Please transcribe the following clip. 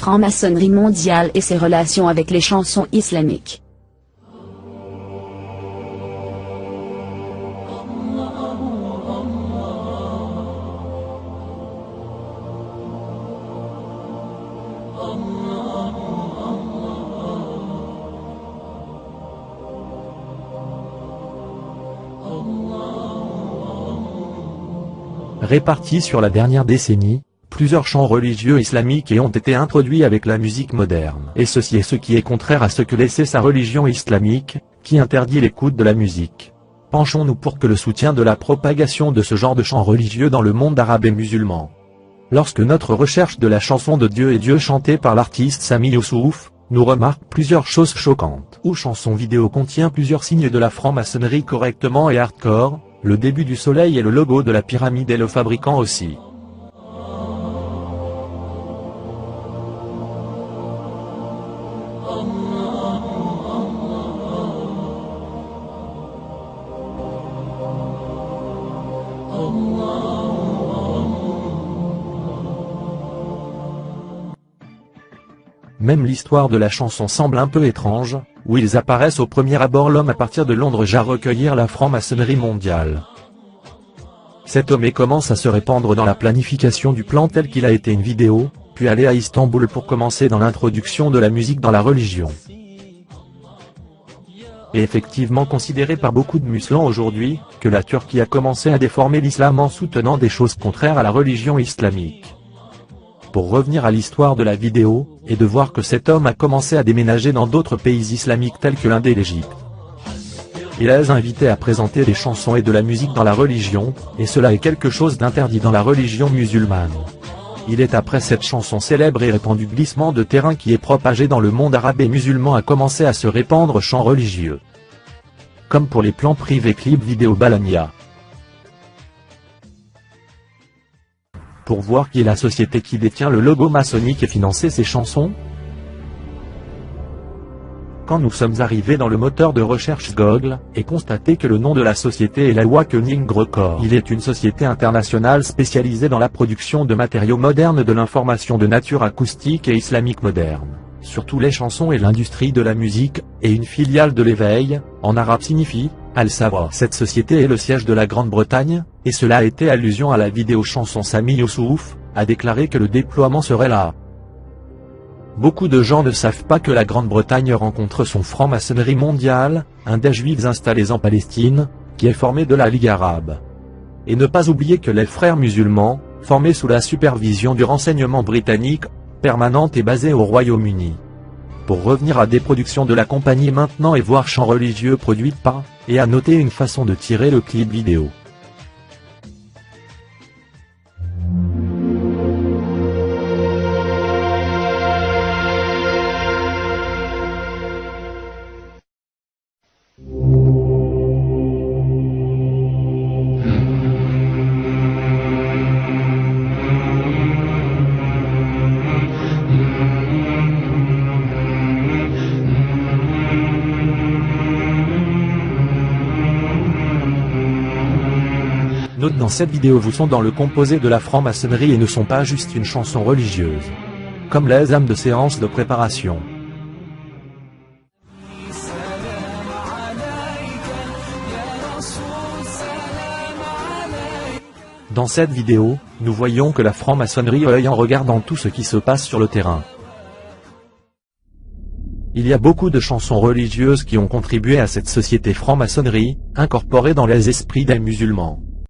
franc-maçonnerie mondiale et ses relations avec les chansons islamiques. Répartis sur la dernière décennie, plusieurs chants religieux islamiques ont été introduits avec la musique moderne. Et ceci est ce qui est contraire à ce que laissait sa religion islamique, qui interdit l'écoute de la musique. Penchons-nous pour que le soutien de la propagation de ce genre de chants religieux dans le monde arabe et musulman. Lorsque notre recherche de la chanson de Dieu et Dieu chantée par l'artiste Sami Youssouf, nous remarque plusieurs choses choquantes. Ou chanson vidéo contient plusieurs signes de la franc-maçonnerie correctement et hardcore, le début du soleil et le logo de la pyramide et le fabricant aussi. Même l'histoire de la chanson semble un peu étrange, où ils apparaissent au premier abord l'homme à partir de Londres à recueillir la franc-maçonnerie mondiale. Cet homme commence à se répandre dans la planification du plan tel qu'il a été une vidéo, puis aller à Istanbul pour commencer dans l'introduction de la musique dans la religion. Et effectivement considéré par beaucoup de musulmans aujourd'hui, que la Turquie a commencé à déformer l'islam en soutenant des choses contraires à la religion islamique. Pour revenir à l'histoire de la vidéo, et de voir que cet homme a commencé à déménager dans d'autres pays islamiques tels que l'Inde et l'Égypte. Il les a invités à présenter des chansons et de la musique dans la religion, et cela est quelque chose d'interdit dans la religion musulmane. Il est après cette chanson célèbre et répandue glissement de terrain qui est propagée dans le monde arabe et musulman a commencé à se répandre chants religieux. Comme pour les plans privés clips vidéo Balania. Pour voir qui est la société qui détient le logo maçonnique et financer ces chansons. Quand nous sommes arrivés dans le moteur de recherche Google, et constaté que le nom de la société est la Awakening Records. Il est une société internationale spécialisée dans la production de matériaux modernes de l'information de nature acoustique et islamique moderne, surtout les chansons et l'industrie de la musique, et une filiale de l'éveil, en arabe signifie Al-Sawa. Cette société est le siège de la Grande-Bretagne, et cela a été allusion à la vidéo chanson Sami Youssouf, a déclaré que le déploiement serait là. Beaucoup de gens ne savent pas que la Grande-Bretagne rencontre son franc-maçonnerie mondiale, un des juifs installés en Palestine, qui est formé de la Ligue arabe. Et ne pas oublier que les frères musulmans, formés sous la supervision du renseignement britannique, permanente et basée au Royaume-Uni. Pour revenir à des productions de la compagnie maintenant et voir chants religieux produits par, et à noter une façon de tirer le clip vidéo. Note dans cette vidéo vous sont dans le composé de la franc-maçonnerie et ne sont pas juste une chanson religieuse. Comme les âmes de séance de préparation. Dans cette vidéo, nous voyons que la franc-maçonnerie œille en regardant tout ce qui se passe sur le terrain. Il y a beaucoup de chansons religieuses qui ont contribué à cette société franc-maçonnerie, incorporée dans les esprits des musulmans.